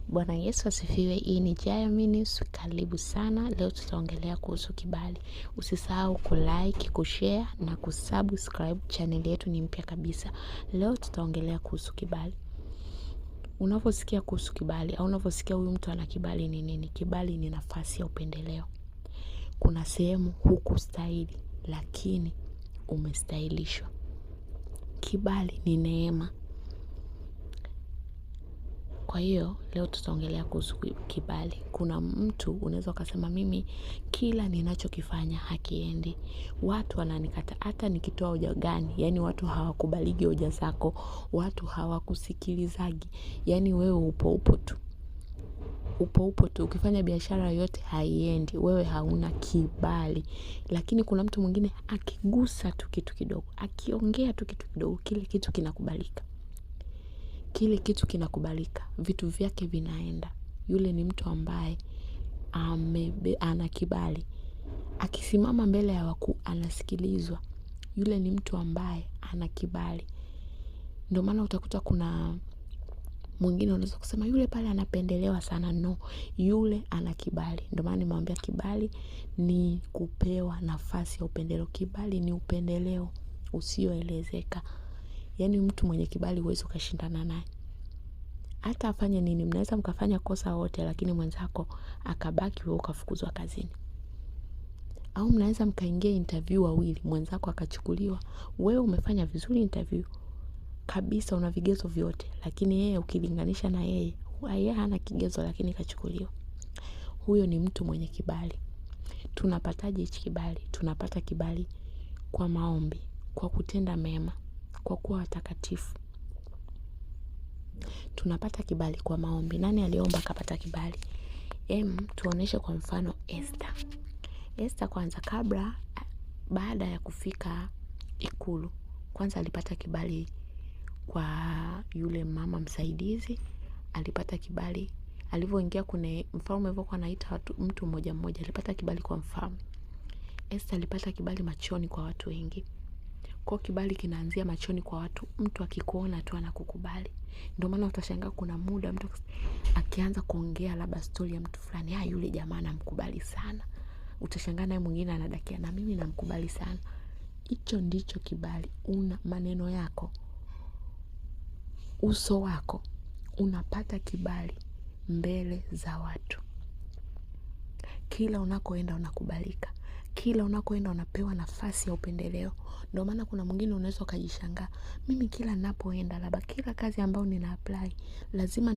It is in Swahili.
Bwana Yesu asifiwe. Hii ni Jayamini, karibu sana. Leo tutaongelea kuhusu kibali. Usisahau kulike, kushare na kusubscribe. Channel yetu ni mpya kabisa. Leo tutaongelea kuhusu kibali. Unaposikia kuhusu kibali au unaposikia huyu mtu ana kibali ni nini? Kibali ni nafasi ya upendeleo. Kuna sehemu hukustahili lakini umestahilishwa. Kibali ni neema. Kwa hiyo, leo tutaongelea kuhusu kibali. Kuna mtu unaweza ukasema mimi kila ninachokifanya hakiendi. Watu wananikata hata nikitoa hoja gani. Yaani watu hawakubaligi hoja zako. Watu hawakusikilizagi. Yaani wewe upo tu. Upo tu. Ukifanya biashara yote haiendi. Wewe hauna kibali. Lakini kuna mtu mwingine akigusa tu kitu kidogo. Akiongea tu kitu kidogo. Kile kitu kinakubalika. Kile kitu kinakubalika, vitu vyake vinaenda. Yule ni mtu ambaye ana kibali. Akisimama mbele ya wakuu anasikilizwa. Yule ni mtu ambaye ana kibali. Ndio maana utakuta kuna mwingine unaweza kusema yule pale anapendelewa sana. No, yule ana kibali. Ndio maana nimemwambia kibali ni kupewa nafasi ya upendeleo. Kibali ni upendeleo usioelezeka. Yaani mtu mwenye kibali huwezi ukashindana naye. Hata afanye nini, mnaweza mkafanya kosa wote lakini mwenzako akabaki, wewe ukafukuzwa kazini. Au mnaweza mkaingia interview wawili, mwenzako akachukuliwa. Wewe umefanya vizuri interview kabisa, una vigezo vyote, lakini yeye ukilinganisha na yeye hana kigezo lakini kachukuliwa. Huyo ni mtu mwenye kibali. Tunapataje hichi kibali? Tunapata kibali kwa maombi, kwa kutenda mema, kwa kuwa watakatifu. Tunapata kibali kwa maombi. Nani aliomba akapata kibali? Tuoneshe kwa mfano Esther. Esther kwanza baada ya kufika ikulu, kwanza alipata kibali kwa yule mama msaidizi. Alipata kibali alivyoingia kwenye mfalme alivyokuwa anaita mtu mmoja mmoja, alipata kibali kwa mfalme. Esther alipata kibali machoni kwa watu wengi. Kwa kibali kinaanzia machoni kwa watu. Mtu akikuona tu anakukubali. Ndio maana utashangaa kuna muda mtu akianza kuongea labda story ya mtu fulani, yule jamaa namkubali sana. Utashangaa naye mwingine anadakia na mimi namkubali sana. Hicho ndicho kibali. Una maneno yako, uso wako, unapata kibali mbele za watu. Kila unakoenda unakubalika. Kila unakoenda unapewa nafasi ya upendeleo. Ndio maana kuna mwingine unaweza ukajishangaa, mimi kila ninapoenda labda kila kazi ambayo nina apply lazima